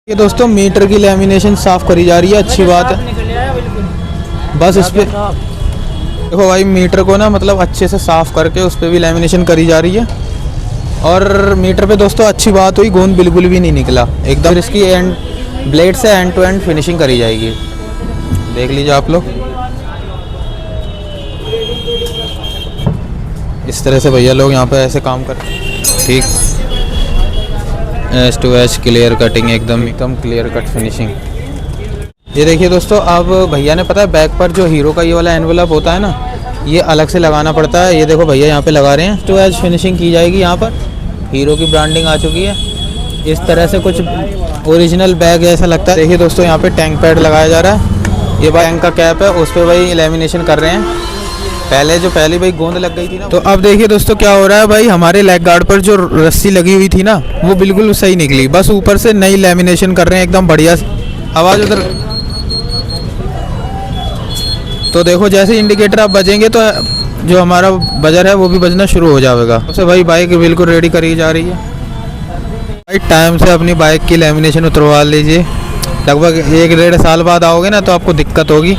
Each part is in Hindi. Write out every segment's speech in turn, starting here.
ये दोस्तों मीटर की लैमिनेशन साफ़ करी जा रही है, अच्छी बात है। बस इस पे देखो भाई, मीटर को ना मतलब अच्छे से साफ़ करके उस पर भी लैमिनेशन करी जा रही है। और मीटर पे दोस्तों अच्छी बात हुई, गोंद बिल्कुल भी नहीं निकला एकदम। इसकी एंड ब्लेड से एंड टू एंड फिनिशिंग करी जाएगी, देख लीजिए आप लोग। इस तरह से भैया लोग यहाँ पे ऐसे काम करते हैं, ठीक। H two H clear cutting, एकदम क्लियर कट फिनिशिंग। ये देखिए दोस्तों, अब भैया ने पता है बैक पर जो हीरो का ये वाला एनवेलप होता है ना, ये अलग से लगाना पड़ता है। ये देखो भैया यहाँ पे लगा रहे हैं, टू एच फिनिशिंग की जाएगी। यहाँ पर हीरो की ब्रांडिंग आ चुकी है। इस तरह से कुछ ओरिजिनल बैग ऐसा लगता है। देखिए दोस्तों, यहाँ पे टैंक पैड लगाया जा रहा है। ये टैंक का कैप है, उस पर भाई लेमिनेशन कर रहे हैं। पहले भाई गोंद लग गई थी ना। तो अब देखिए दोस्तों क्या हो रहा है भाई, हमारे लेग गार्ड पर जो रस्सी लगी हुई थी ना, वो बिल्कुल सही निकली। बस ऊपर से नई लेमिनेशन कर रहे हैं, एकदम बढ़िया। आवाज़ उधर तो देखो, जैसे इंडिकेटर आप बजेंगे तो जो हमारा बजर है वो भी बजना शुरू हो जाएगा। उससे भाई बाइक बिल्कुल रेडी करी जा रही है। भाई टाइम से अपनी बाइक की लेमिनेशन उतरवा लीजिए। लगभग 1-1.5 साल बाद आओगे ना तो आपको दिक्कत होगी।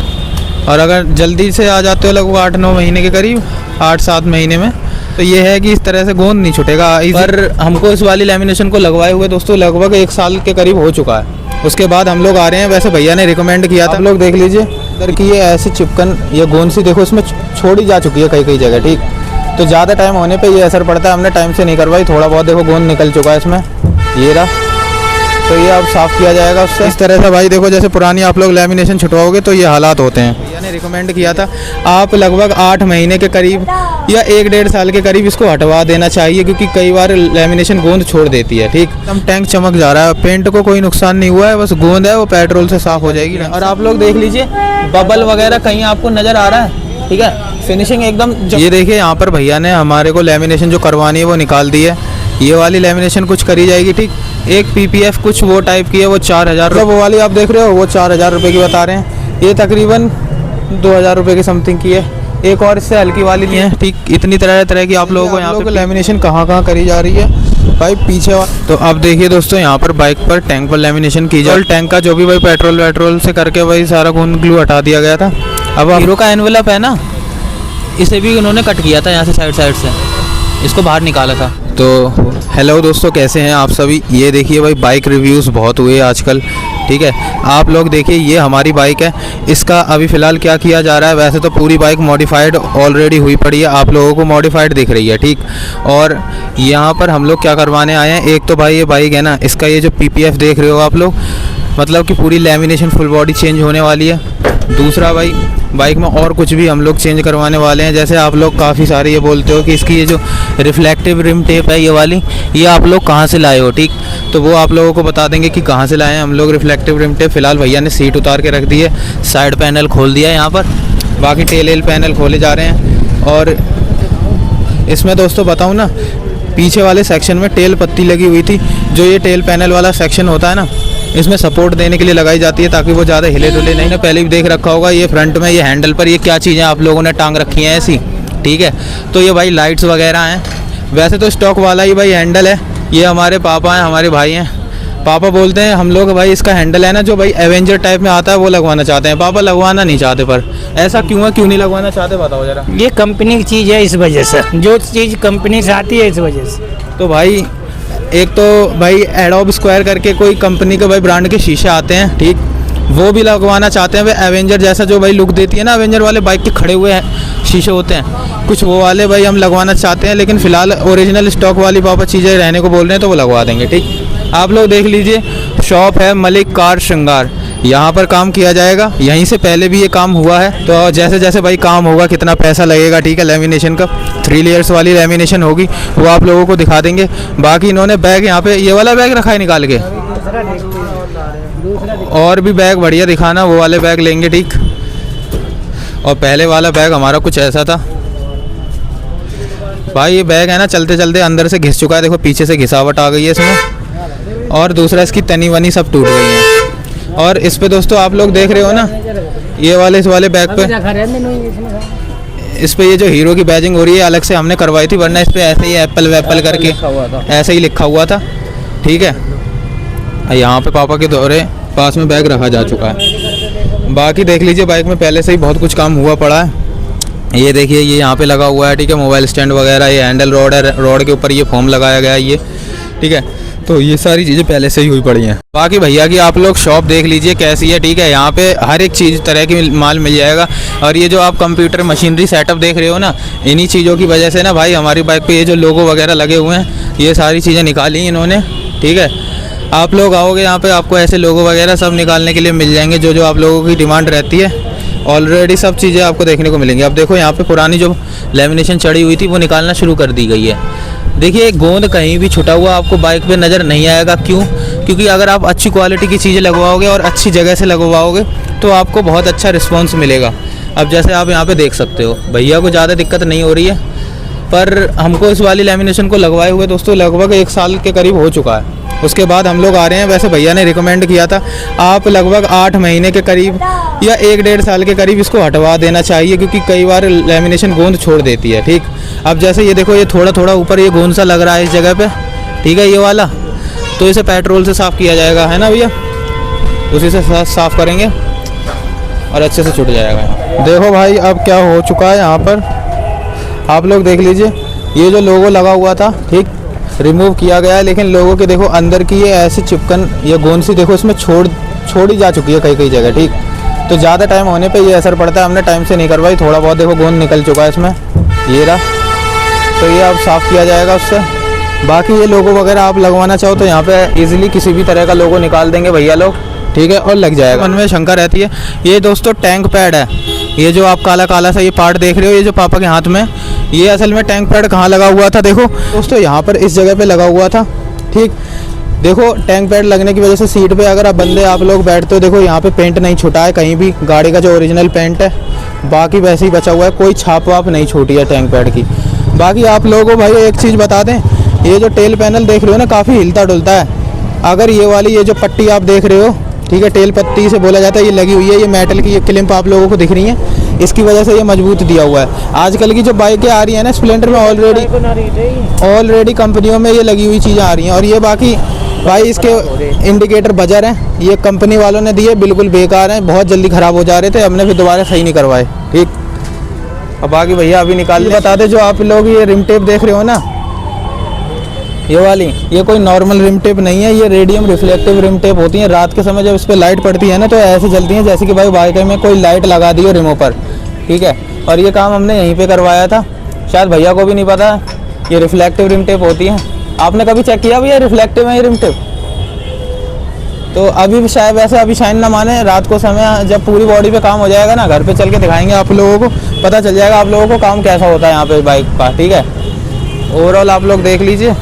और अगर जल्दी से आ जाते हो लगभग 8-9 महीने के करीब, 8-7 महीने में, तो ये है कि इस तरह से गोंद नहीं छूटेगा। पर हमको इस वाली लेमिनेशन को लगवाए हुए दोस्तों लगभग 1 साल के करीब हो चुका है। उसके बाद हम लोग आ रहे हैं। वैसे भैया ने रिकमेंड किया था, आप लोग देख लीजिए इधर की ये ऐसी चिपकन, ये गोंद सी देखो इसमें छोड़ी जा चुकी है कई जगह, ठीक। तो ज़्यादा टाइम होने पे ये असर पड़ता है। हमने टाइम से नहीं करवाई, थोड़ा बहुत देखो गोंद निकल चुका है इसमें, ये रहा। तो ये अब साफ़ किया जाएगा उससे। इस तरह से भाई देखो, जैसे पुरानी आप लोग लेमिनेशन छुटवाओगे तो ये हालात होते हैं। भैया ने रिकमेंड किया था आप लगभग 8 महीने के करीब या 1-1.5 साल के करीब इसको हटवा देना चाहिए, क्योंकि कई बार लेमिनेशन गोंद छोड़ देती है, ठीक। एकदम टैंक चमक जा रहा है, पेंट को कोई नुकसान नहीं हुआ है, बस गोंद है वो पेट्रोल से साफ़ हो जाएगी। और आप लोग देख लीजिए, बबल वगैरह कहीं आपको नज़र आ रहा है, ठीक है। फिनिशिंग एकदम। ये देखिए यहाँ पर भैया ने हमारे को लेमिनेशन जो करवानी है वो निकाल दी है। ये वाली लेमिनेशन कुछ करी जाएगी, ठीक। एक PPF कुछ वो टाइप की है, वो 4000 रुपये। वो वाली आप देख रहे हो वो 4000 रुपये की बता रहे हैं। ये तकरीबन 2000 रुपये की समथिंग की है। एक और इससे हल्की वाली नहीं है, ठीक। इतनी तरह की आप लोगों को यहाँ पे लेमिनेशन कहाँ करी जा रही है भाई, पीछे। तो अब देखिए दोस्तों, यहाँ पर बाइक पर टैंक पर लेमिनेशन की जाए। टैंक का जो भी भाई पेट्रोल से करके भाई सारा गोंद ग्लू हटा दिया गया था। अब हीरो का एनवेलप है ना, इसे भी उन्होंने कट किया था यहाँ से, साइड से इसको बाहर निकाला था। तो हेलो दोस्तों, कैसे हैं आप सभी। ये देखिए भाई, बाइक रिव्यूज़ बहुत हुए आजकल, ठीक है। आप लोग देखिए, ये हमारी बाइक है। इसका अभी फ़िलहाल क्या किया जा रहा है, वैसे तो पूरी बाइक मॉडिफाइड ऑलरेडी हुई पड़ी है, आप लोगों को मॉडिफाइड दिख रही है, ठीक। और यहाँ पर हम लोग क्या करवाने आए हैं, एक तो भाई ये बाइक है ना, इसका ये जो PPF देख रहे हो आप लोग, मतलब कि पूरी लेमिनेशन फुल बॉडी चेंज होने वाली है। दूसरा भाई, बाइक में और कुछ भी हम लोग चेंज करवाने वाले हैं। जैसे आप लोग काफ़ी सारे ये बोलते हो कि इसकी ये जो रिफ्लेक्टिव रिम टेप है ये वाली, ये आप लोग कहाँ से लाए हो, ठीक। तो वो आप लोगों को बता देंगे कि कहाँ से लाए हैं हम लोग रिफ्लेक्टिव रिम टेप। फ़िलहाल भैया ने सीट उतार के रख दी है, साइड पैनल खोल दिया है यहाँ पर, बाकी टेल पैनल खोले जा रहे हैं। और इसमें दोस्तों बताऊँ ना, पीछे वाले सेक्शन में टेल पत्ती लगी हुई थी। जो ये टेल पैनल वाला सेक्शन होता है ना, इसमें सपोर्ट देने के लिए लगाई जाती है ताकि वो ज़्यादा हिले डुले नहीं। ना पहले भी देख रखा होगा, ये फ्रंट में ये हैंडल पर ये क्या चीज़ें आप लोगों ने टांग रखी हैं ऐसी, ठीक है। तो ये भाई लाइट्स वगैरह हैं। वैसे तो स्टॉक वाला ही भाई हैंडल है। ये हमारे पापा हैं, हमारे भाई हैं। पापा बोलते हैं हम लोग भाई इसका हैंडल है ना जो भाई एवेंजर टाइप में आता है वो लगवाना चाहते हैं। पापा लगवाना नहीं चाहते, पर ऐसा क्यों है, क्यों नहीं लगवाना चाहते, बताओ ज़रा। ये कंपनी की चीज़ है, इस वजह से जो चीज़ कंपनी से आती है इस वजह से। तो भाई एक तो भाई एडोब स्क्वायर करके कोई कंपनी के भाई ब्रांड के शीशे आते हैं, ठीक। वो भी लगवाना चाहते हैं। वे एवेंजर जैसा जो भाई लुक देती है ना, एवेंजर वाले बाइक के खड़े हुए शीशे होते हैं, कुछ वो वाले भाई हम लगवाना चाहते हैं। लेकिन फ़िलहाल ओरिजिनल स्टॉक वाली पापा चीज़ें रहने को बोल रहे हैं तो वो लगवा देंगे, ठीक। आप लोग देख लीजिए, शॉप है मलिक कार श्रृंगार, यहाँ पर काम किया जाएगा। यहीं से पहले भी ये काम हुआ है। तो जैसे जैसे भाई काम होगा, कितना पैसा लगेगा, ठीक है, लेमिनेशन का 3 लेयर्स वाली लेमिनेशन होगी, वो आप लोगों को दिखा देंगे। बाकी इन्होंने बैग यहाँ पे ये वाला बैग रखा है निकाल के, और भी बैग बढ़िया दिखाना, वो वाले बैग लेंगे, ठीक। और पहले वाला बैग हमारा कुछ ऐसा था भाई। ये बैग है ना, चलते चलते अंदर से घिस चुका है, देखो पीछे से घिसावट आ गई है इसमें। और दूसरा, इसकी तनी वनी सब टूट गई है। और इस पे दोस्तों आप लोग देख रहे हो ना, ये वाले इस वाले बैग पे, इस पे ये जो हीरो की बैजिंग हो रही है अलग से हमने करवाई थी, वरना इस पे ऐसे ही एप्पल करके ऐसे ही लिखा हुआ था, ठीक है। तो ये वाले इस वाले बैग पे, इस पे ये जो हीरो की बैजिंग हो रही है अलग से हमने करवाई थी, वरना इस पे ऐसे ही एप्पल वैप्पल करके ऐसे ही लिखा हुआ था, ठीक है। तो ये वाले इस वाले बैग पे, इस पे ये जो हीरो की बैजिंग हो रही है अलग से हमने करवाई थी, वरना इस पे ऐसे ही एप्पल वैप्पल करके ऐसे ही लिखा हुआ था, ठीक है। तो ये वाले इस वाले बैग पे, यहाँ पे पापा के दौरे पास में बैग रखा जा चुका है। बाकी देख लीजिए बाइक में पहले से ही बहुत कुछ काम हुआ पड़ा है। ये देखिए ये यहाँ पे लगा हुआ है, ठीक है, मोबाइल स्टैंड वगैरह, ये हैंडल रोड है, रोड के ऊपर ये फोम लगाया गया है ये, ठीक है। तो ये सारी चीज़ें पहले से ही हुई पड़ी हैं। बाकी भैया की आप लोग शॉप देख लीजिए कैसी है, ठीक है। यहाँ पे हर एक चीज़ तरह की माल मिल जाएगा। और ये जो आप कंप्यूटर मशीनरी सेटअप देख रहे हो ना, इन्हीं चीज़ों की वजह से ना भाई हमारी बाइक पे ये जो लोगो वगैरह लगे हुए हैं, ये सारी चीज़ें निकाली इन्होंने, ठीक है। आप लोग आओगे यहाँ पे आपको ऐसे लोगो वगैरह सब निकालने के लिए मिल जाएंगे, जो जो आप लोगों की डिमांड रहती है। ऑलरेडी सब चीज़ें आपको देखने को मिलेंगी। अब देखो यहाँ पे पुरानी जो लेमिनेशन चढ़ी हुई थी वो निकालना शुरू कर दी गई है। देखिए गोंद कहीं भी छुटा हुआ आपको बाइक पे नज़र नहीं आएगा। क्यों? क्योंकि अगर आप अच्छी क्वालिटी की चीज़ें लगवाओगे और अच्छी जगह से लगवाओगे तो आपको बहुत अच्छा रिस्पॉन्स मिलेगा। अब जैसे आप यहाँ पे देख सकते हो भैया को ज़्यादा दिक्कत नहीं हो रही है, पर हमको इस वाली लेमिनेशन को लगवाए हुए दोस्तों लगभग 1 साल के करीब हो चुका है। उसके बाद हम लोग आ रहे हैं। वैसे भैया ने रिकमेंड किया था आप लगभग 8 महीने के करीब या 1-1.5 साल के करीब इसको हटवा देना चाहिए, क्योंकि कई बार लेमिनेशन गोंद छोड़ देती है, ठीक। अब जैसे ये देखो ये थोड़ा थोड़ा ऊपर ये गोंद सा लग रहा है इस जगह पे, ठीक है, ये वाला, तो इसे पेट्रोल से साफ़ किया जाएगा, है ना भैया, उसी से साफ़ करेंगे और अच्छे से छूट जाएगा। यहाँ देखो भाई अब क्या हो चुका है, यहाँ पर आप लोग देख लीजिए ये जो लोगो लगा हुआ था, ठीक, रिमूव किया गया है। लेकिन लोगों के देखो अंदर की ये ऐसी चिपकन, ये गोंद सी देखो इसमें छोड़ी जा चुकी है कई जगह, ठीक। तो ज़्यादा टाइम होने पे ये असर पड़ता है। हमने टाइम से नहीं करवाई, थोड़ा बहुत देखो गोंद निकल चुका है इसमें, ये रहा। तो ये अब साफ़ किया जाएगा उससे। बाकी ये लोगो वगैरह आप लगवाना चाहो तो यहाँ पे इजीली किसी भी तरह का लोगो निकाल देंगे भैया लोग, ठीक है, और लग जाएगा। मन में शंका रहती है, ये दोस्तों टैंक पैड है, ये जो आप काला काला सा ये पार्ट देख रहे हो, ये जो पापा के हाथ में, ये असल में टैंक पैड कहाँ लगा हुआ था देखो दोस्तों, यहाँ पर इस जगह पे लगा हुआ था, ठीक। देखो टैंक पैड लगने की वजह से सीट पे अगर आप लोग बैठते हो, देखो यहाँ पे पेंट नहीं छूटा है कहीं भी, गाड़ी का जो ओरिजिनल पेंट है बाकी वैसे ही बचा हुआ है, कोई छाप वाप नहीं छूटी है टैंक पैड की। बाकी आप लोगों को भाई एक चीज़ बता दें, ये जो टेल पैनल देख रहे हो ना काफ़ी हिलता डुलता है। अगर ये वाली ये जो पट्टी आप देख रहे हो, ठीक है, टेल पट्टी से बोला जाता है, ये लगी हुई है, ये मेटल की ये क्लिप आप लोगों को दिख रही है, इसकी वजह से ये मजबूत दिया हुआ है। आजकल की जो बाइकें आ रही है ना स्प्लेंडर में ऑलरेडी कंपनियों में ये लगी हुई चीज़ें आ रही हैं। और ये बाकी भाई इसके इंडिकेटर बजर हैं, ये कंपनी वालों ने दिए, बिल्कुल बेकार हैं, बहुत जल्दी ख़राब हो जा रहे थे, हमने फिर दोबारा सही नहीं करवाए, ठीक। अब बाकी भैया अभी निकाल बता दे, जो आप लोग ये रिम टेप देख रहे हो ना, ये वाली, ये कोई नॉर्मल रिम टेप नहीं है, ये रेडियम रिफ्लेक्टिव रिम टेप होती है। रात के समय जब इस पर लाइट पड़ती है ना तो ऐसे जलती हैं जैसे कि भाई बाइक में कोई लाइट लगा दी हो रिमों पर, ठीक है। और ये काम हमने यहीं पे करवाया था, शायद भैया को भी नहीं पता, ये रिफ्लेक्टिव रिम टेप होती है। आपने कभी चेक किया भैया रिफ्लेक्टिव है ये रिम टेप? तो अभी भी शायद वैसे अभी शाइन ना माने, रात को समय जब पूरी बॉडी पे काम हो जाएगा ना, घर पे चल के दिखाएंगे आप लोगों को, पता चल जाएगा आप लोगों को काम कैसा होता है यहाँ पे बाइक का, ठीक है। ओवरऑल आप लोग देख लीजिए,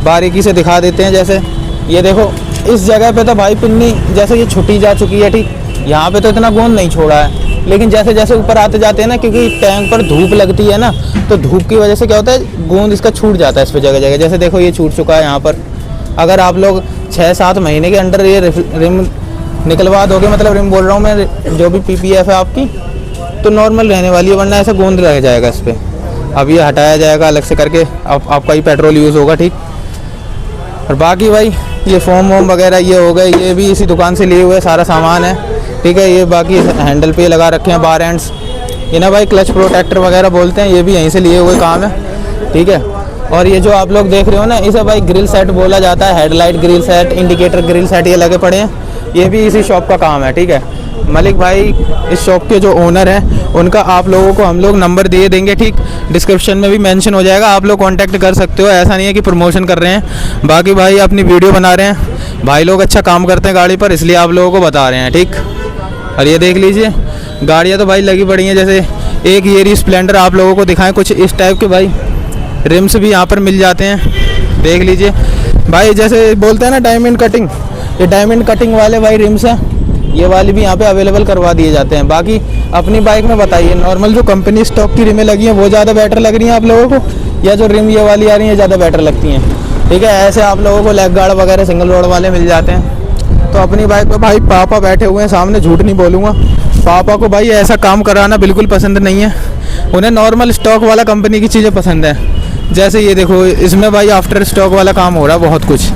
बारीकी से दिखा देते हैं। जैसे ये देखो इस जगह पे तो भाई पिन्नी जैसे ये छुटी जा चुकी है, ठीक, यहाँ पे तो इतना गोंद नहीं छोड़ा है, लेकिन जैसे जैसे ऊपर आते जाते हैं ना, क्योंकि टैंक पर धूप लगती है ना, तो धूप की वजह से क्या होता है गोंद इसका छूट जाता है इस पर जगह जगह। जैसे देखो ये छूट चुका है यहाँ पर। अगर आप लोग 6-7 महीने के अंदर ये रिम निकलवा दोगे, मतलब रिम बोल रहा हूँ मैं, जो भी PPF है आपकी, तो नॉर्मल रहने वाली है, वरना ऐसा गोंद रह जाएगा इस पर। अब ये हटाया जाएगा अलग से करके, आपका ही पेट्रोल यूज़ होगा, ठीक। और बाकी भाई ये फोम वोम वगैरह ये हो गए, ये भी इसी दुकान से लिए हुए सारा सामान है, ठीक है। ये बाकी हैंडल पे लगा रखे हैं बार एंड्स, ये ना भाई क्लच प्रोटेक्टर वगैरह बोलते हैं, ये भी यहीं से लिए हुए काम है, ठीक है। और ये जो आप लोग देख रहे हो ना, इसे भाई ग्रिल सेट बोला जाता है, headlight grill set, indicator grill set, ये लगे पड़े हैं, ये भी इसी शॉप का काम है, ठीक है। मलिक भाई इस शॉप के जो ओनर हैं, उनका आप लोगों को हम लोग नंबर दे देंगे, ठीक, डिस्क्रिप्शन में भी मेंशन हो जाएगा, आप लोग कांटेक्ट कर सकते हो। ऐसा नहीं है कि प्रमोशन कर रहे हैं, बाकी भाई अपनी वीडियो बना रहे हैं, भाई लोग अच्छा काम करते हैं गाड़ी पर, इसलिए आप लोगों को बता रहे हैं, ठीक। और ये देख लीजिए गाड़ियाँ तो भाई लगी पड़ी हैं, जैसे एक ये स्प्लेंडर आप लोगों को दिखाएं, कुछ इस टाइप के भाई रिम्स भी यहाँ पर मिल जाते हैं, देख लीजिए भाई। जैसे बोलते हैं ना डायमंड कटिंग, ये डायमंड कटिंग वाले भाई रिम्स हैं, ये वाली भी यहाँ पे अवेलेबल करवा दिए जाते हैं। बाकी अपनी बाइक में बताइए, नॉर्मल जो कंपनी स्टॉक की रिमें लगी हैं वो ज़्यादा बेटर लग रही हैं आप लोगों को, या जो रिम ये वाली आ रही हैं ज़्यादा बेटर लगती हैं, ठीक है। ऐसे आप लोगों को लेग गार्ड वगैरह सिंगल रोड वाले मिल जाते हैं। तो अपनी बाइक पे भाई पापा बैठे हुए हैं सामने, झूठ नहीं बोलूँगा, पापा को भाई ऐसा काम कराना बिल्कुल पसंद नहीं है, उन्हें नॉर्मल स्टॉक वाला कंपनी की चीज़ें पसंद है। जैसे ये देखो इसमें भाई आफ्टर स्टॉक वाला काम हो रहा है बहुत कुछ,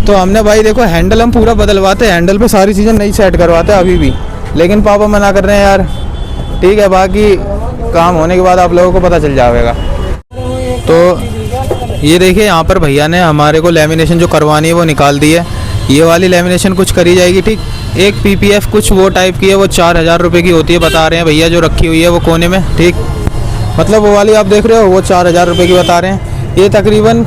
तो हमने भाई देखो हैंडल हम पूरा बदलवाते हैं, हैंडल पे सारी चीज़ें नई सेट करवाते हैं अभी भी, लेकिन पापा मना कर रहे हैं यार। ठीक है, बाकी काम होने के बाद आप लोगों को पता चल जाएगा। तो ये देखिए यहाँ पर भैया ने हमारे को लेमिनेशन जो करवानी है वो निकाल दी है। ये वाली लेमिनेशन कुछ करी जाएगी, ठीक। एक PPF कुछ वो टाइप की है, वो 4000 रुपये की होती है बता रहे हैं भैया, जो रखी हुई है वो कोने में, ठीक। मतलब वो वाली आप देख रहे हो वो 4000 रुपये की बता रहे हैं। ये तकरीबन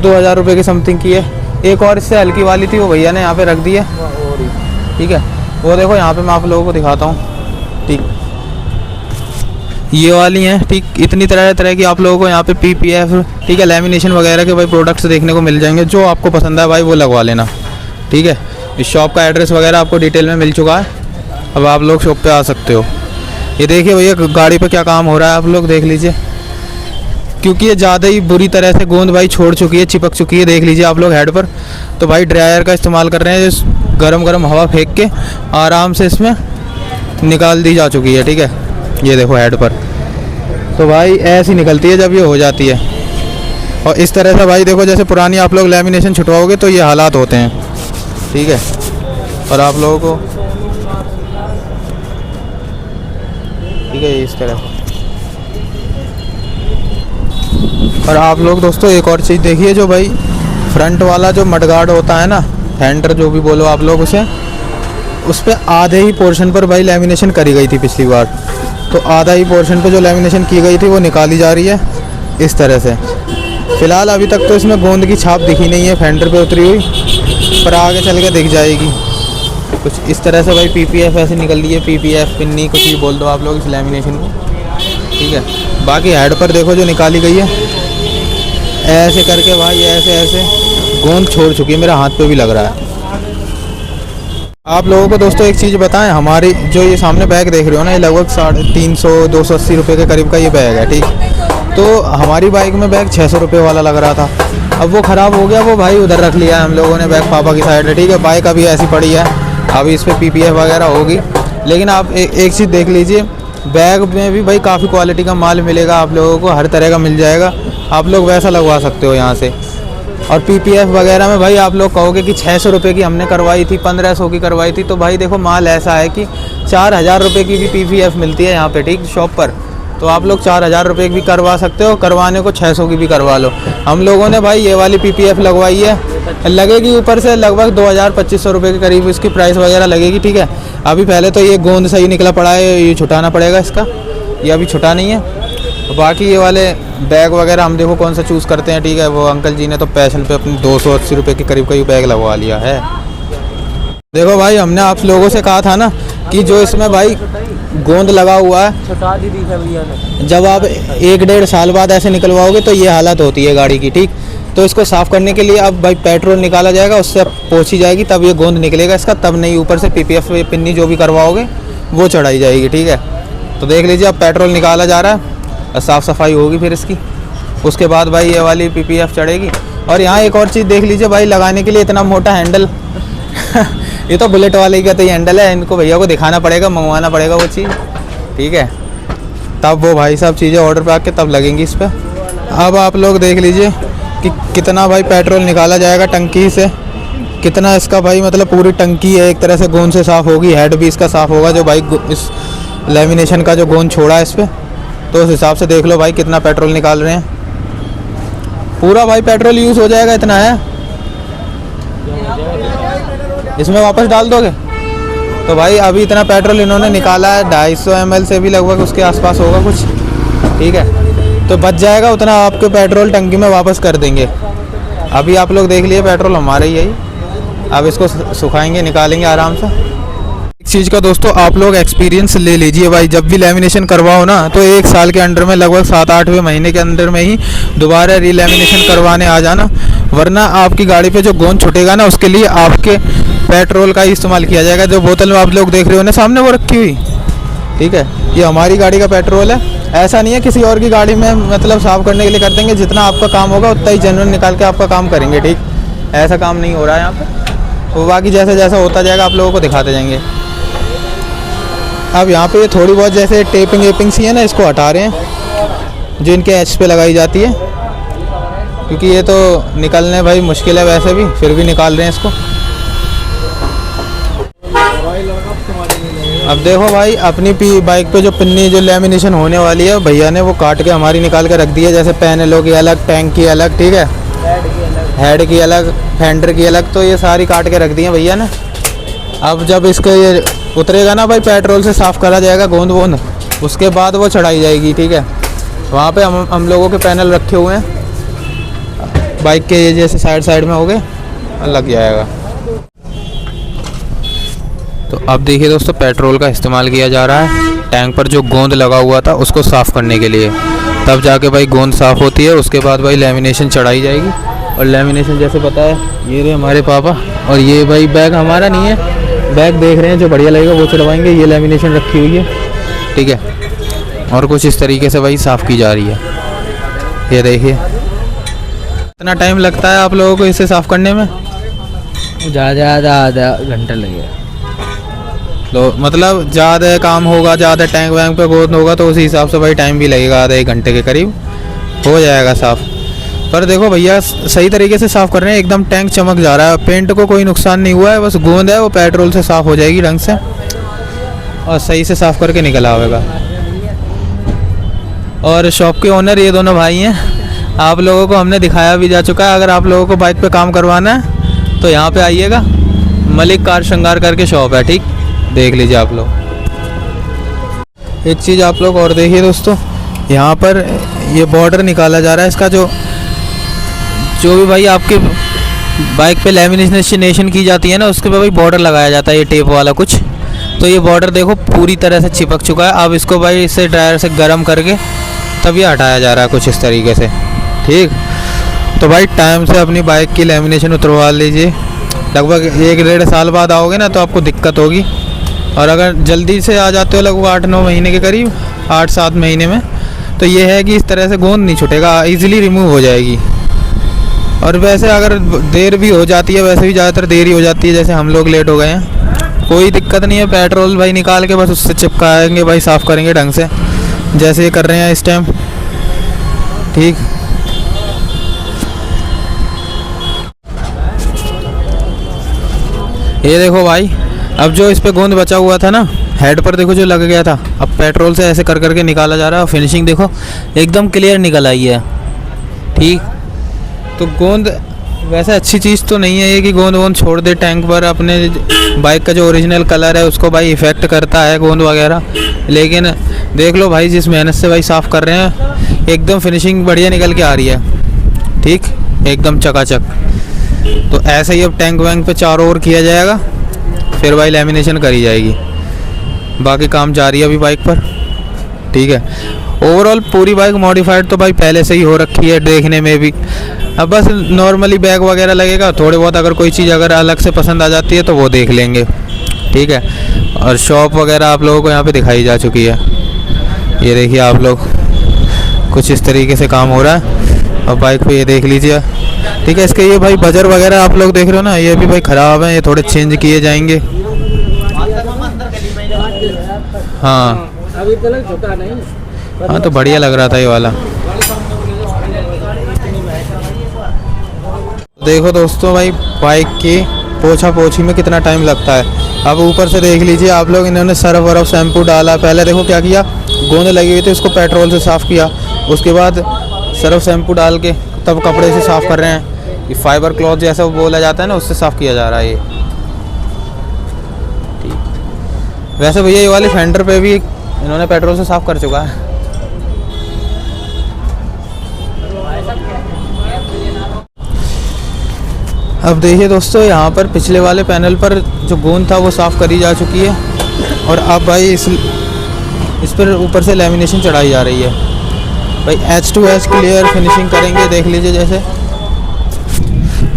2000 रुपये की समथिंग की है। एक और इससे हल्की वाली थी वो भैया ने यहाँ पे रख दी है, ठीक है। वो देखो यहाँ पे मैं आप लोगों को दिखाता हूँ, ठीक। ये वाली हैं, ठीक। इतनी तरह तरह की आप लोगों को यहाँ पे PPF, ठीक है, लेमिनेशन वगैरह के भाई प्रोडक्ट्स देखने को मिल जाएंगे। जो आपको पसंद है भाई वो लगवा लेना, ठीक है। इस शॉप का एड्रेस वगैरह आपको डिटेल में मिल चुका है, अब आप लोग शॉप पे आ सकते हो। ये देखिए भैया गाड़ी पे क्या काम हो रहा है, आप लोग देख लीजिए, क्योंकि ये ज़्यादा ही बुरी तरह से गोंद भाई छोड़ चुकी है, चिपक चुकी है। देख लीजिए आप लोग हेड पर, तो भाई ड्रायर का इस्तेमाल कर रहे हैं, गरम गरम हवा फेंक के आराम से इसमें निकाल दी जा चुकी है, ठीक है। ये देखो हेड पर, तो भाई ऐसी निकलती है जब ये हो जाती है। और इस तरह से भाई देखो जैसे पुरानी आप लोग लेमिनेशन छुटवाओगे तो ये हालात होते हैं, ठीक है। और आप लोगों को, ठीक है, इस तरह। और आप लोग दोस्तों एक और चीज़ देखिए, जो भाई फ्रंट वाला जो मडगार्ड होता है ना, फेंडर जो भी बोलो आप लोग उसे, उस पर आधे ही पोर्शन पर भाई लेमिनेशन करी गई थी पिछली बार, तो आधा ही पोर्शन पे जो लेमिनेशन की गई थी वो निकाली जा रही है इस तरह से। फ़िलहाल अभी तक तो इसमें गोंद की छाप दिखी नहीं है फेंडर पे उतरी हुई, पर आगे चल के दिख जाएगी कुछ इस तरह से। भाई PPF ऐसे निकल रही है, PPF पिन्नी कुछ भी बोल दो आप लोग इस लेमिनेशन को, ठीक है। बाकी हेड पर देखो जो निकाली गई है, ऐसे करके भाई ऐसे ऐसे गोंद छोड़ चुकी है, मेरा हाथ पे भी लग रहा है। आप लोगों को दोस्तों एक चीज़ बताएं, हमारी जो ये सामने बैग देख रहे हो ना, ये लगभग 350-280 रुपये के करीब का ये बैग है, ठीक। तो हमारी बाइक में बैग 600 रुपये वाला लग रहा था, अब वो ख़राब हो गया, वो भाई उधर रख लिया है हम लोगों ने, बैग पापा की साइड है, ठीक है। बाइक अभी ऐसी पड़ी है, अभी इस पर PPF वगैरह होगी। लेकिन आप एक चीज़ देख लीजिए, बैग में भी भाई काफ़ी क्वालिटी का माल मिलेगा आप लोगों को, हर तरह का मिल जाएगा, आप लोग वैसा लगवा सकते हो यहाँ से। और PPF वगैरह में भाई आप लोग कहोगे कि 600 रुपये की हमने करवाई थी, 1500 की करवाई थी, तो भाई देखो माल ऐसा है कि 4000 रुपये की भी PPF मिलती है यहाँ पे, ठीक, शॉप पर। तो आप लोग 4000 रुपये की भी करवा सकते हो, करवाने को 600 की भी करवा लो। हम लोगों ने भाई ये वाली PPF लगवाई है, लगेगी ऊपर से लगभग 2000-2500 रुपये के करीब इसकी प्राइस वगैरह लगेगी, ठीक है। अभी पहले तो ये गोंद सही निकला पड़ा है, ये छुटाना पड़ेगा इसका, ये अभी छुटा नहीं है। बाकी ये वाले बैग वगैरह हम देखो कौन सा चूज़ करते हैं, ठीक है। वो अंकल जी ने तो पैशन पे अपने 280 रुपये के करीब का ये बैग लगवा लिया है। देखो भाई हमने आप लोगों से कहा था ना कि जो इसमें भाई गोंद लगा हुआ है, छुटा दी थी भैया ने, जब आप 1-1.5 साल बाद ऐसे निकलवाओगे तो ये हालत होती है गाड़ी की, ठीक। तो इसको साफ़ करने के लिए अब भाई पेट्रोल निकाला जाएगा, उससे पोंछी जाएगी, तब ये गोंद निकलेगा इसका, तब नहीं ऊपर से PPF पिन्नी जो भी करवाओगे वो चढ़ाई जाएगी, ठीक है। तो देख लीजिए अब पेट्रोल निकाला जा रहा है, साफ़ सफाई होगी फिर इसकी, उसके बाद भाई ये वाली PPF चढ़ेगी। और यहाँ एक और चीज़ देख लीजिए भाई, लगाने के लिए इतना मोटा हैंडल ये तो बुलेट वाले का तो ये हैंडल है, इनको भैया को दिखाना पड़ेगा, मंगवाना पड़ेगा वो चीज़, ठीक है। तब वो भाई साहब चीज़ें ऑर्डर पे आके तब लगेंगी इस पर। अब आप लोग देख लीजिए कि कितना भाई पेट्रोल निकाला जाएगा टंकी से, कितना इसका भाई मतलब पूरी टंकी है एक तरह से गोंद से साफ़ होगी, हेड भी इसका साफ़ होगा जो भाई इस लेमिनेशन का जो गोंद छोड़ा है इस पर। तो उस हिसाब से देख लो भाई कितना पेट्रोल निकाल रहे हैं, पूरा भाई पेट्रोल यूज़ हो जाएगा, इतना है। इसमें वापस डाल दोगे तो भाई अभी इतना पेट्रोल इन्होंने निकाला है, 250 ml से भी लगभग उसके आसपास होगा कुछ, ठीक है। तो बच जाएगा उतना, आपके पेट्रोल टंकी में वापस कर देंगे। अभी आप लोग देख लिए पेट्रोल हमारा ही है, अब इसको सुखाएंगे, निकालेंगे आराम से। एक चीज़ का दोस्तों आप लोग एक्सपीरियंस ले लीजिए भाई, जब भी लेमिनेशन करवाओ ना तो 1 साल के अंडर में लगभग 7-8वें महीने के अंदर में ही दोबारा रीलेमिनेशन करवाने आ जाना, वरना आपकी गाड़ी पे जो गोंद छुटेगा ना उसके लिए आपके पेट्रोल का ही इस्तेमाल किया जाएगा। जो बोतल में आप लोग देख रहे हो ना सामने वो रखी हुई, ठीक है, ये हमारी गाड़ी का पेट्रोल है। ऐसा नहीं है किसी और की गाड़ी में मतलब साफ़ करने के लिए कर देंगे, जितना आपका काम होगा उतना ही जेन्युइन निकाल के आपका काम करेंगे, ठीक। ऐसा काम नहीं हो रहा है यहाँ पर, तो बाकी जैसा जैसा होता जाएगा आप लोगों को दिखाते जाएंगे। अब यहाँ पे ये थोड़ी बहुत जैसे टेपिंग वेपिंग सी है ना, इसको हटा रहे हैं जो इनके एच पे लगाई जाती है, क्योंकि ये तो निकलने भाई मुश्किल है वैसे भी, फिर भी निकाल रहे हैं इसको। अब देखो भाई अपनी बाइक पे जो पिन्नी जो लेमिनेशन होने वाली है भैया ने वो काट के हमारी निकाल के रख दी है। जैसे पैनलों की अलग, टैंक की अलग, ठीक है, हेड की अलग, फेंडर की अलग, तो ये सारी काट के रख दी है भैया ने। अब जब इसको ये उतरेगा ना भाई, पेट्रोल से साफ़ करा जाएगा गोंद वोंद, उसके बाद वो चढ़ाई जाएगी, ठीक है। वहाँ पे हम लोगों के पैनल रखे हुए हैं बाइक के, ये जैसे साइड में हो गए, लग जाएगा। तो अब देखिए दोस्तों, पेट्रोल का इस्तेमाल किया जा रहा है टैंक पर जो गोंद लगा हुआ था उसको साफ़ करने के लिए। तब जाके भाई गोंद साफ़ होती है, उसके बाद भाई लेमिनेशन चढ़ाई जाएगी। और लेमिनेशन जैसे पता है, ये रहे हमारे पापा, और ये भाई बैग हमारा नहीं है, बैग देख रहे हैं जो बढ़िया लगेगा वो चढ़वाएंगे। ये लेमिनेशन रखी हुई है, ठीक है। और कुछ इस तरीके से भाई साफ़ की जा रही है। ये देखिए कितना टाइम लगता है आप लोगों को इसे साफ़ करने में? ज़्यादा आधा घंटा लगेगा। तो मतलब ज़्यादा काम होगा, ज़्यादा टैंक वैंक पे गोंद होगा तो उसी हिसाब से भाई टाइम भी लगेगा, आधा 1 घंटे के करीब हो जाएगा साफ़। पर देखो भैया सही तरीके से साफ़ कर रहे हैं, एकदम टैंक चमक जा रहा है, पेंट को कोई नुकसान नहीं हुआ है, बस गोंद है वो पेट्रोल से साफ़ हो जाएगी ढंग से और सही से साफ़ करके निकल आएगा। और शॉप के ओनर ये दोनों भाई हैं, आप लोगों को हमने दिखाया भी जा चुका है। अगर आप लोगों को बाइक पे काम करवाना है तो यहाँ पे आइएगा, मलिक कार श्रृंगार करके शॉप है, ठीक, देख लीजिए आप लोग। एक चीज़ आप लोग और देखिए दोस्तों, यहाँ पर ये बॉर्डर निकाला जा रहा है इसका, जो भी भाई आपके बाइक पे लेमिनेशन की जाती है ना, उसके पे भाई बॉर्डर लगाया जाता है, ये टेप वाला कुछ। तो ये बॉर्डर देखो पूरी तरह से चिपक चुका है। अब इसको भाई इसे ड्रायर से गर्म करके तब ये हटाया जा रहा है कुछ इस तरीके से, ठीक। तो भाई टाइम से अपनी बाइक की लेमिनेशन उतरवा लीजिए। लगभग 1-1.5 साल बाद आओगे ना तो आपको दिक्कत होगी, और अगर जल्दी से आ जाते हो लगभग 8-9 महीने के करीब, 8-7 महीने में, तो ये है कि इस तरह से गोंद नहीं छूटेगा, ईज़िली रिमूव हो जाएगी। और वैसे अगर देर भी हो जाती है, वैसे भी ज़्यादातर देर ही हो जाती है, जैसे हम लोग लेट हो गए हैं, कोई दिक्कत नहीं है। पेट्रोल भाई निकाल के बस उससे चिपकाएंगे भाई, साफ़ करेंगे ढंग से, जैसे ये कर रहे हैं इस टाइम, ठीक। ये देखो भाई, अब जो इस पे गोंद बचा हुआ था ना हेड पर, देखो जो लग गया था, अब पेट्रोल से ऐसे कर करके निकाला जा रहा है। फिनिशिंग देखो एकदम क्लियर निकल आई है, ठीक। तो गोंद वैसे अच्छी चीज़ तो नहीं है ये कि गोंद वोंद छोड़ दे टैंक पर, अपने बाइक का जो ओरिजिनल कलर है उसको भाई इफ़ेक्ट करता है गोंद वगैरह। लेकिन देख लो भाई, जिस मेहनत से भाई साफ़ कर रहे हैं, एकदम फिनिशिंग बढ़िया निकल के आ रही है, ठीक, एकदम चकाचक। तो ऐसे ही अब टैंक वैंक पे चारों ओर किया जाएगा, फिर भाई लेमिनेशन करी जाएगी। बाकी काम जारी है अभी बाइक पर, ठीक है। ओवरऑल पूरी बाइक मॉडिफाइड तो भाई पहले से ही हो रखी है देखने में भी। अब बस नॉर्मली बैग वगैरह लगेगा, थोड़े बहुत अगर कोई चीज़ अगर अलग से पसंद आ जाती है तो वो देख लेंगे, ठीक है। और शॉप वगैरह आप लोगों को यहाँ पे दिखाई जा चुकी है। ये देखिए आप लोग, कुछ इस तरीके से काम हो रहा है। और बाइक पे ये देख लीजिए, ठीक है। इसके ये भाई बजर वगैरह आप लोग देख रहे हो ना, ये भी भाई ख़राब है, ये थोड़े चेंज किए जाएंगे। हाँ अभी तक झुका नहीं, हाँ, तो बढ़िया लग रहा था ये वाला। देखो दोस्तों भाई, बाइक की पोछा पोछी में कितना टाइम लगता है। अब ऊपर से देख लीजिए आप लोग, इन्होंने सर्फ वर्फ शैम्पू डाला, पहले देखो क्या किया, गोंद लगी हुई थी उसको पेट्रोल से साफ़ किया, उसके बाद सर्फ शैम्पू डाल के तब कपड़े से साफ़ कर रहे हैं। ये फाइबर क्लॉथ जैसा बोला जाता है ना, उससे साफ़ किया जा रहा है ये, ठीक। वैसे भैया ये वाली फेंडर पे भी इन्होंने पेट्रोल से साफ़ कर चुका है। अब देखिए दोस्तों, यहाँ पर पिछले वाले पैनल पर जो गोंद था वो साफ़ करी जा चुकी है, और अब भाई इस पर ऊपर से लेमिनेशन चढ़ाई जा रही है। भाई H2H क्लियर फिनिशिंग करेंगे, देख लीजिए। जैसे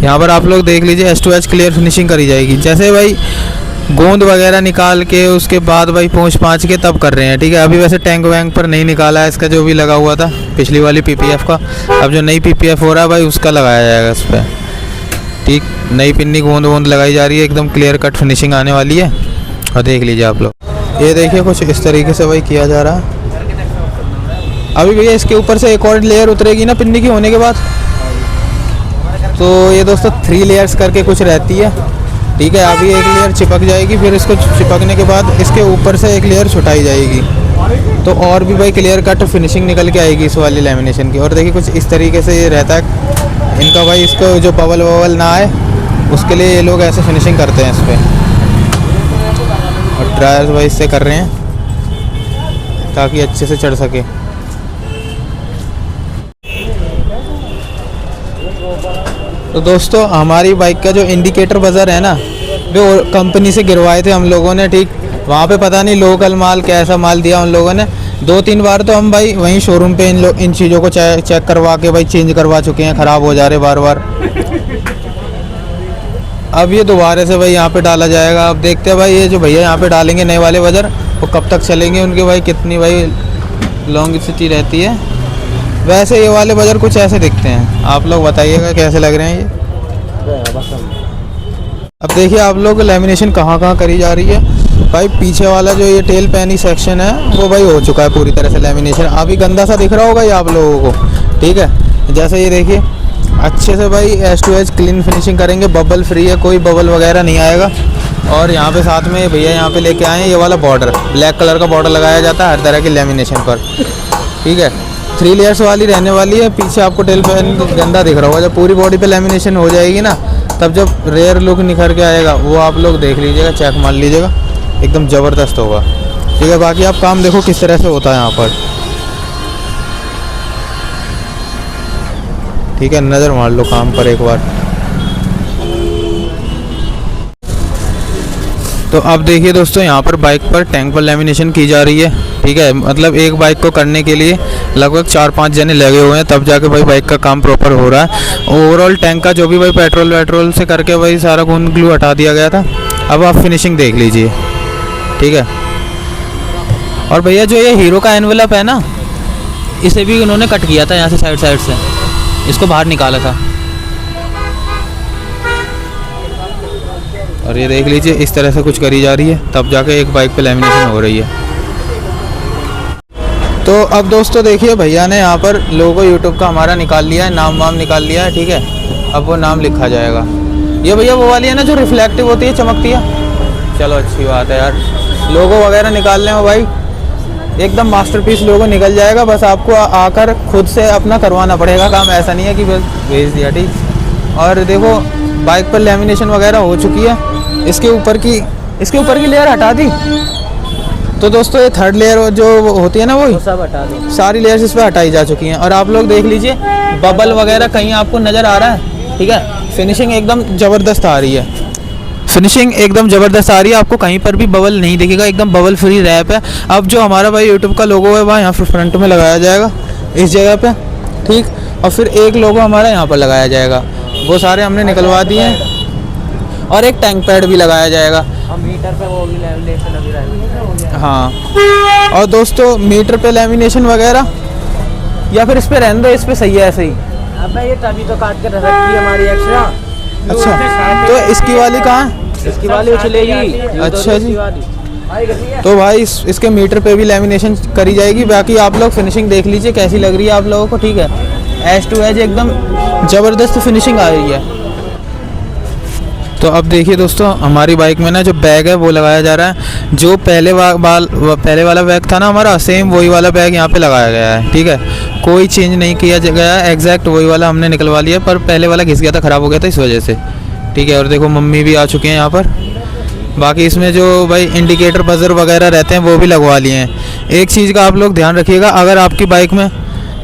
यहाँ पर आप लोग देख लीजिए, H2H क्लियर फिनिशिंग करी जाएगी। जैसे भाई गोंद वगैरह निकाल के उसके बाद भाई पोंछ पाँच के तब कर रहे हैं, ठीक है। अभी वैसे टैंक वैंक पर नहीं निकाला है इसका, जो भी लगा हुआ था पिछली वाली PPF का। अब जो नई PPF हो रहा है भाई उसका लगाया जाएगा इस पर, ठीक। नई पिन्नी गोंद वोंद लगाई जा रही है, एकदम क्लियर कट फिनिशिंग आने वाली है। और देख लीजिए आप लोग, ये देखिए कुछ इस तरीके से भाई किया जा रहा है। अभी भैया इसके ऊपर से एक और लेयर उतरेगी ना पिन्नी की होने के बाद, तो ये दोस्तों 3 लेयर्स करके कुछ रहती है, ठीक है। अभी एक लेयर चिपक जाएगी, फिर इसको चिपकने के बाद इसके ऊपर से एक लेयर छुटाई जाएगी, तो और भी भाई क्लियर कट फिनिशिंग निकल के आएगी इस वाली लेमिनेशन की। और देखिए कुछ इस तरीके से ये रहता है इनका भाई, इसको जो बबल वबल ना आए उसके लिए ये लोग ऐसे फिनिशिंग करते हैं इस पर। और ड्रायर्स भाई इससे कर रहे हैं ताकि अच्छे से चढ़ सके। तो दोस्तों हमारी बाइक का जो इंडिकेटर बजर है ना, वो कंपनी से गिरवाए थे हम लोगों ने, ठीक। वहाँ पे पता नहीं लोकल माल कैसा माल दिया उन लोगों ने। 2-3 बार तो हम भाई वहीं शोरूम पे इन चीज़ों को चेक करवा के भाई चेंज करवा चुके हैं, ख़राब हो जा रहे बार बार। अब ये दोबारा से भाई यहाँ पे डाला जाएगा। अब देखते हैं भाई ये जो भैया यहाँ पे डालेंगे नए वाले बजर, वो कब तक चलेंगे, उनके भाई कितनी भाई लॉन्गिसिटी रहती है। वैसे ये वाले बजर कुछ ऐसे दिखते हैं, आप लोग बताइएगा कैसे लग रहे हैं ये। अब देखिए आप लोग लेमिनेशन कहाँ करी जा रही है भाई। पीछे वाला जो ये टेल पैनी सेक्शन है वो भाई हो चुका है पूरी तरह से लेमिनेशन। अभी गंदा सा दिख रहा होगा ये आप लोगों को, ठीक है। जैसे ये देखिए अच्छे से भाई edge to edge clean finishing करेंगे, बबल फ्री है, कोई बबल वगैरह नहीं आएगा। और यहाँ पे साथ में भैया यहाँ पे लेके आए हैं ये वाला बॉर्डर, ब्लैक कलर का बॉर्डर लगाया जाता है हर तरह की लेमिनेशन पर, ठीक है। 3 लेयर्स वाली रहने वाली है। पीछे आपको टेल पैन गंदा दिख रहा होगा, जब पूरी बॉडी पे लेमिनेशन हो जाएगी ना, तब जब रेयर लुक निखर के आएगा वो आप लोग देख लीजिएगा, चेक मार लीजिएगा, एकदम ज़बरदस्त होगा, ठीक है। बाकी आप काम देखो किस तरह से होता है यहाँ पर, ठीक है। नज़र मार लो काम पर एक बार। तो अब देखिए दोस्तों यहाँ पर बाइक पर टैंक पर लेमिनेशन की जा रही है, ठीक है। मतलब एक बाइक को करने के लिए लगभग 4-5 जने लगे हुए हैं, तब जाके भाई बाइक का काम प्रॉपर हो रहा है। ओवरऑल टैंक का जो भी भाई पेट्रोल से करके भाई सारा खून ग्लू हटा दिया गया था। अब आप फिनिशिंग देख लीजिए, ठीक है। और भैया जो ये हीरो का एनवेलप है ना, इसे भी उन्होंने कट किया था यहाँ से साइड से, इसको बाहर निकाला था। और ये देख लीजिए इस तरह से कुछ करी जा रही है, तब जाके एक बाइक पे लेमिनेशन हो रही है। तो अब दोस्तों देखिए भैया ने यहाँ पर लोगो यूट्यूब का हमारा निकाल लिया है, नाम वाम निकाल लिया है, ठीक है। अब वो नाम लिखा जाएगा। ये भैया वो वाली है ना जो रिफ्लेक्टिव होती है, चमकती है। चलो अच्छी बात है यार, लोगो वगैरह निकालने में भाई एकदम मास्टरपीस लोगो निकल जाएगा। बस आपको आकर खुद से अपना करवाना पड़ेगा काम, ऐसा नहीं है कि बस भेज दिया, ठीक। और देखो बाइक पर लेमिनेशन वगैरह हो चुकी है। इसके ऊपर की लेयर हटा दी। तो दोस्तों ये 3rd लेयर जो होती है ना, वो सब हटा दी, सारी लेयर्स इस पर हटाई जा चुकी हैं। और आप लोग देख लीजिए बबल वगैरह कहीं आपको नज़र आ रहा है, ठीक है। फिनिशिंग एकदम ज़बरदस्त आ रही है, आपको कहीं पर भी बबल नहीं दिखेगा, एकदम बबल फ्री रैप है। अब जो हमारा भाई यूट्यूब का लोगो है वहाँ यहाँ पर फ्रंट में लगाया जाएगा इस जगह पे, ठीक। और फिर एक लोगो हमारा यहाँ पर लगाया जाएगा, वो सारे हमने निकलवा दिए हैं। और एक टैंक पैड भी लगाया जाएगा, और मीटर पे वो भी लेमिनेशन अभी रहेगा। हाँ, और दोस्तों मीटर पे लेमिनेशन वगैरह या फिर इस पे रहने दो, इस पे सही है ऐसे ही। अब ये तभी तो काट के रखी है हमारी एक्स्ट्रा। अच्छा, तो इसकी वाली कहाँ है? इसकी वाली उछलेगी। अच्छा जी। तो भाई इसके मीटर पे भी लेमिनेशन करी जाएगी। बाकी आप लोग फिनिशिंग देख लीजिए कैसी लग रही है आप लोगों को, ठीक है। एज टू एज एकदम ज़बरदस्त फिनिशिंग आ रही है। तो अब देखिए दोस्तों हमारी बाइक में ना जो बैग है वो लगाया जा रहा है। जो पहले वाला बैग था ना हमारा, सेम वही वाला बैग यहाँ पे लगाया गया है, ठीक है। कोई चेंज नहीं किया गया है, एग्जैक्ट वही वाला हमने निकलवा लिया, पर पहले वाला घिस गया था, ख़राब हो गया था इस वजह से, ठीक है। और देखो मम्मी भी आ चुके हैं यहाँ पर। बाकी इसमें जो भाई इंडिकेटर बजर वगैरह रहते हैं वो भी लगवा लिए हैं। एक चीज़ का आप लोग ध्यान रखिएगा, अगर आपकी बाइक में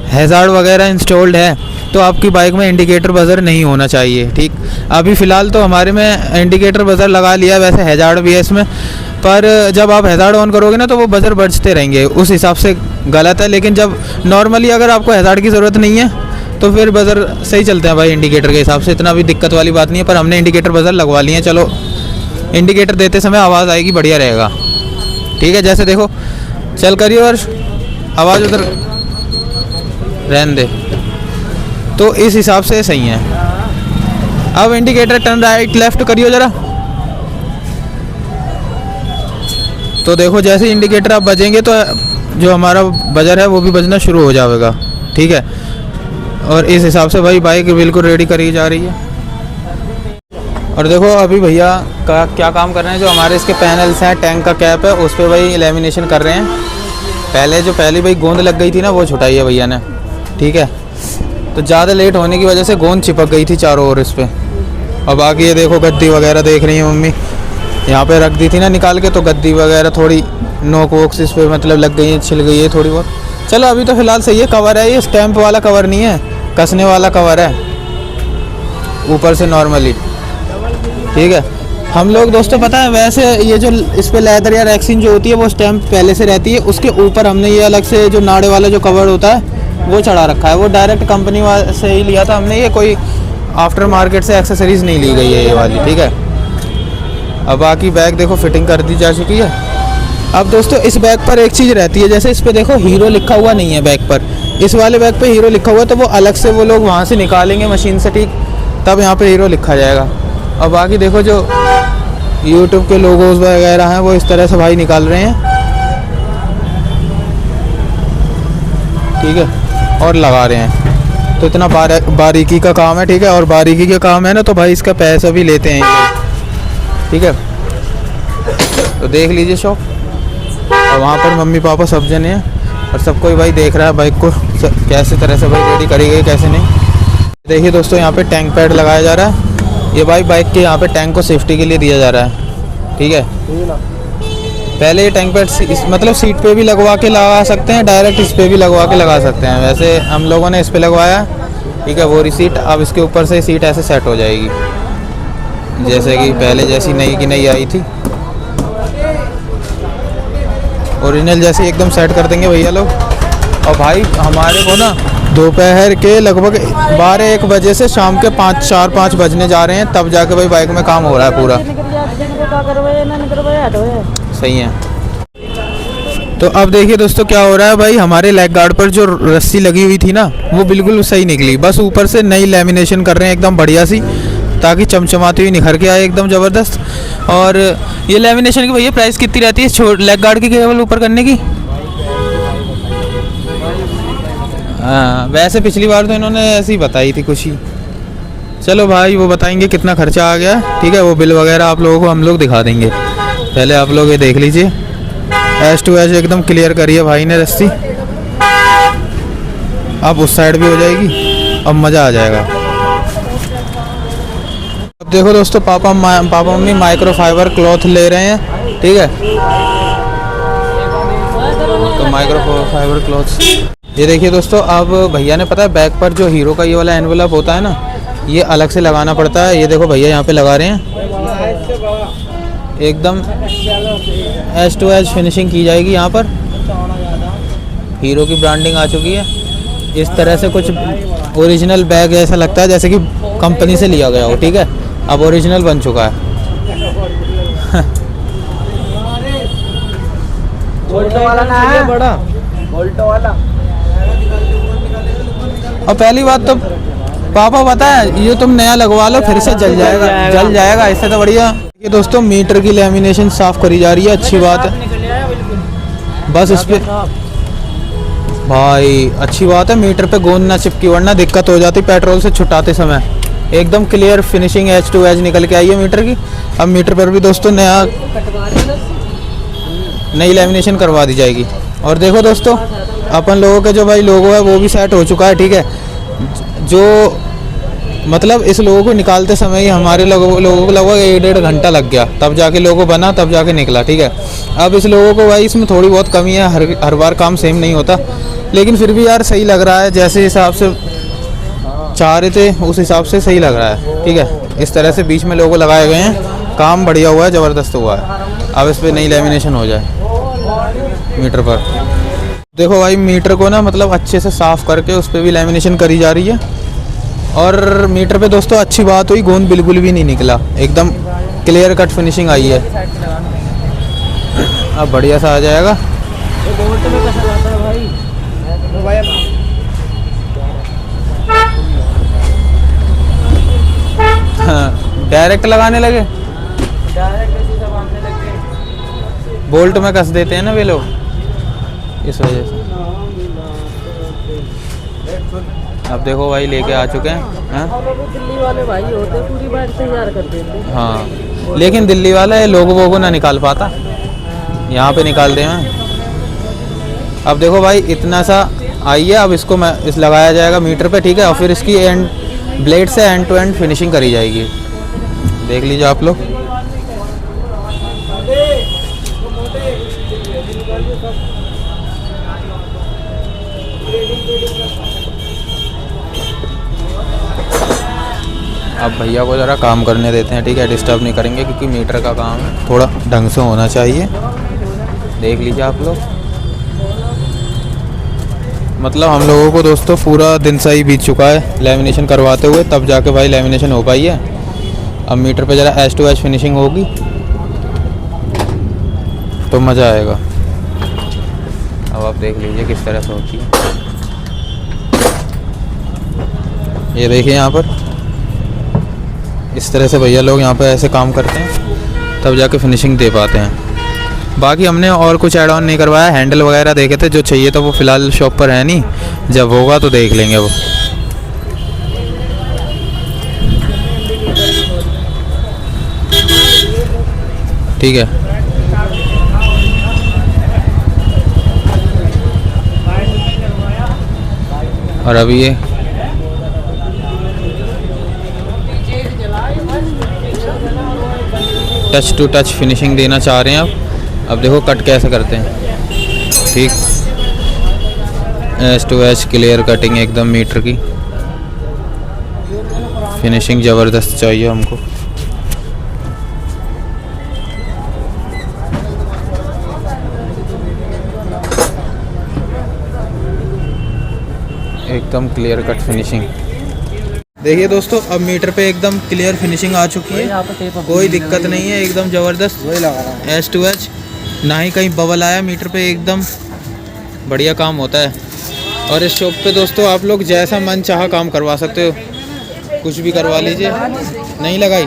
हैज़ार्ड वगैरह इंस्टॉल्ड है तो आपकी बाइक में इंडिकेटर बजर नहीं होना चाहिए, ठीक। अभी फ़िलहाल तो हमारे में इंडिकेटर बजर लगा लिया, वैसे हैज़ार्ड भी है इसमें, पर जब आप हैज़ार्ड ऑन करोगे ना तो वो बजर बजते रहेंगे, उस हिसाब से गलत है। लेकिन जब नॉर्मली अगर आपको हैज़ार्ड की ज़रूरत नहीं है तो फिर बजर सही चलते हैं भाई इंडिकेटर के हिसाब से, इतना भी दिक्कत वाली बात नहीं है। पर हमने इंडिकेटर बजर लगवा लिए हैं। चलो इंडिकेटर देते समय आवाज़ आएगी, बढ़िया रहेगा, ठीक है। जैसे देखो चल करिए और आवाज़ उधर रहने दे, तो इस हिसाब से सही है। अब इंडिकेटर टर्न राइट लेफ्ट करियो ज़रा, तो देखो जैसे इंडिकेटर आप बजेंगे तो जो हमारा बजर है वो भी बजना शुरू हो जाएगा, ठीक है। और इस हिसाब से भाई बाइक बिल्कुल रेडी करी जा रही है। और देखो अभी भैया का क्या काम कर रहे हैं, जो हमारे इसके पैनल्स हैं, टैंक का कैप है, उस पर भाई लेमिनेशन कर रहे हैं। पहले भाई गोंद लग गई थी ना, वो छुटाई है भैया ने, ठीक है। तो ज़्यादा लेट होने की वजह से गोंद चिपक गई थी चारों ओर इस पर। और बाकी ये देखो गद्दी वगैरह देख रही है मम्मी, यहाँ पे रख दी थी ना निकाल के, तो गद्दी वगैरह थोड़ी नोक वोक्स इस पर मतलब लग गई है, छिल गई है थोड़ी बहुत। चलो अभी तो फ़िलहाल सही है। कवर है ये, स्टैंप वाला कवर नहीं है, कसने वाला कवर है ऊपर से नॉर्मली, ठीक है। हम लोग दोस्तों पता है वैसे ये जो इस पे लेदर या रैक्सिन जो होती है वो स्टैंप पहले से रहती है, उसके ऊपर हमने ये अलग से जो नाड़े वाला जो कवर होता है वो चढ़ा रखा है। वो डायरेक्ट कंपनी से ही लिया था हमने, ये कोई आफ्टर मार्केट से एक्सेसरीज नहीं ली गई है ये वाली, ठीक है। अब बाकी बैग देखो फिटिंग कर दी जा चुकी है। अब दोस्तों इस बैग पर एक चीज़ रहती है, जैसे इस पे देखो हीरो लिखा हुआ नहीं है बैग पर, इस वाले बैग पे हीरो लिखा हुआ है, तो वो अलग से वो लोग वहाँ से निकालेंगे मशीन से, ठीक, तब यहाँ पे हीरो लिखा जाएगा। और बाकी देखो जो यूट्यूब के लोगोस वगैरह हैं वो इस तरह से भाई निकाल रहे हैं, ठीक है, और लगा रहे हैं। तो इतना बारीकी का काम है, ठीक है। और बारीकी का काम है ना, तो भाई इसका पैसा भी लेते हैं, ठीक है। तो देख लीजिए शॉप, और वहाँ पर मम्मी पापा सब जने हैं, और सब कोई भाई देख रहा है बाइक को कैसे तरह से भाई रेडी करी गई कैसे नहीं। देखिए दोस्तों यहाँ पे टैंक पैड लगाया जा रहा है, ये भाई बाइक के यहाँ पे टैंक को सेफ्टी के लिए दिया जा रहा है, ठीक है। पहले ये टैंक पैड मतलब सीट पे भी लगवा के लगा सकते हैं, डायरेक्ट इस पे भी लगवा के लगा सकते हैं। वैसे हम लोगों ने इस पे लगवाया, ठीक है, वो सीट अब इसके ऊपर से सीट ऐसे सेट हो जाएगी, जैसे कि पहले जैसी नई की नई आई थी, ओरिजिनल जैसे एकदम सेट कर देंगे भैया लोग। और भाई हमारे को ना दोपहर के लगभग 12-1 बजे से शाम के 4-5 बजने जा रहे हैं, तब जाके भाई बाइक में काम हो रहा है पूरा, सही है। तो अब देखिए दोस्तों क्या हो रहा है भाई, हमारे लेग गार्ड पर जो रस्सी लगी हुई थी ना वो बिल्कुल सही निकली, बस ऊपर से नई लेमिनेशन कर रहे हैं एकदम बढ़िया सी, ताकि चमचमाती हुई निखर के आए एकदम ज़बरदस्त। और ये लेमिनेशन की भैया प्राइस कितनी रहती है लेग गार्ड की केवल ऊपर करने की? हाँ वैसे पिछली बार तो इन्होंने ऐसे ही बताई थी कुछ ही। चलो भाई वो बताएंगे कितना खर्चा आ गया, ठीक है, वो बिल वगैरह आप लोगों को हम लोग दिखा देंगे। पहले आप लोग ये देख लीजिए, एज टू एज एकदम क्लियर करिए भाई ने रस्सी, अब उस साइड भी हो जाएगी, अब मज़ा आ जाएगा। अब देखो दोस्तों papa mummy micro fibre cloth ले रहे हैं, ठीक है, तो माइक्रो फाइबर क्लॉथ ये देखिए दोस्तों। अब भैया ने पता है बैक पर जो हीरो का ये वाला एनवेलप होता है ना, ये अलग से लगाना पड़ता है। ये देखो भैया यहाँ पे लगा रहे हैं, एकदम एज टू एज फिनिशिंग की जाएगी। यहाँ पर हीरो की ब्रांडिंग आ चुकी है, इस तरह से कुछ ओरिजिनल बैग ऐसा लगता है जैसे कि कंपनी से लिया गया हो, ठीक है, अब ओरिजिनल बन चुका है। बोल्टो वाला ना है बड़ा, बोल्टो वाला। और पहली बात तो पापा पता है ये तुम नया लगवा लो फिर से जल जाएगा इससे तो बढ़िया। ये दोस्तों मीटर की लेमिनेशन साफ करी जा रही है, अच्छी बात है, बस इस पे भाई अच्छी बात है, मीटर पे गोंद ना चिपकी, वरना दिक्कत हो जाती पेट्रोल से छुटाते समय। एकदम clear finishing edge to edge निकल के आई है मीटर की। अब मीटर पर भी दोस्तों नई लेमिनेशन करवा दी जाएगी। और देखो दोस्तों अपन लोगों के जो भाई लोगो है वो भी सेट हो चुका है, ठीक है, जो मतलब इस लोगों को निकालते समय ही हमारे लोगों को लगभग 1-1.5 घंटा लग गया, तब जाके लोगो बना, तब जाके निकला, ठीक है। अब इस लोगों को भाई इसमें थोड़ी बहुत कमी है, हर बार काम सेम नहीं होता, लेकिन फिर भी यार सही लग रहा है, जैसे हिसाब से चाह रहे थे उस हिसाब से सही लग रहा है, ठीक है। इस तरह से बीच में लोगो लगाए गए हैं, काम बढ़िया हुआ है, ज़बरदस्त हुआ है। अब इस पर नई लेमिनेशन हो जाए मीटर पर। देखो भाई मीटर को ना मतलब अच्छे से साफ़ करके उस पर भी लेमिनेशन करी जा रही है। और मीटर पे दोस्तों अच्छी बात हुई, गोंद बिल्कुल भी नहीं निकला, एकदम क्लियर कट फिनिशिंग आई है। अब बढ़िया सा आ जाएगा। हाँ डायरेक्ट लगाने लगे, बोल्ट में कस देते हैं ना वे लोग, इस वजह से। अब देखो भाई लेके आ चुके हैं। हाँ दिल्ली वाले भाई होते पूरी बाइक तैयार कर देते। हाँ, लेकिन दिल्ली वाला है लोगों वोगों ना निकाल पाता, यहाँ पे निकाल दे हैं। अब देखो भाई इतना सा आई है, अब इसको मैं इस लगाया जाएगा मीटर पे, ठीक है, और फिर इसकी एंड ब्लेड से एंड टू एंड फिनिशिंग करी जाएगी। देख लीजिए आप लोग। अब भैया को ज़रा काम करने देते हैं, ठीक है, डिस्टर्ब नहीं करेंगे क्योंकि मीटर का काम है, थोड़ा ढंग से होना चाहिए। देख लीजिए आप लोग, मतलब हम लोगों को दोस्तों पूरा दिन सा ही बीत चुका है लेमिनेशन करवाते हुए, तब जाके भाई लेमिनेशन हो पाई है। अब मीटर पे ज़रा एच टू एच फिनिशिंग होगी तो मज़ा आएगा। अब आप देख लीजिए किस तरह से होती है। ये देखिए यहाँ पर इस तरह से भैया लोग यहाँ पे ऐसे काम करते हैं, तब जाके फिनिशिंग दे पाते हैं। बाकी हमने और कुछ ऐड ऑन नहीं करवाया, हैंडल वगैरह देखे थे जो चाहिए था, वो फ़िलहाल शॉप पर है नहीं, जब होगा तो देख लेंगे वो। ठीक है, और अभी ये टच टू टच फिनिशिंग देना चाह रहे हैं। अब देखो कट कैसे करते हैं, ठीक, H two H clear cutting एकदम मीटर की फिनिशिंग ज़बरदस्त चाहिए हमको। एकदम क्लियर कट फिनिशिंग। देखिए दोस्तों अब मीटर पे एकदम क्लियर फिनिशिंग आ चुकी है, कोई दिक्कत नहीं है, एकदम ज़बरदस्त एच टू एच, ना ही कहीं बबल आया मीटर पे, एकदम बढ़िया काम होता है। और इस शॉप पे दोस्तों आप लोग जैसा मन चाहा काम करवा सकते हो, कुछ भी करवा लीजिए। नहीं लगाई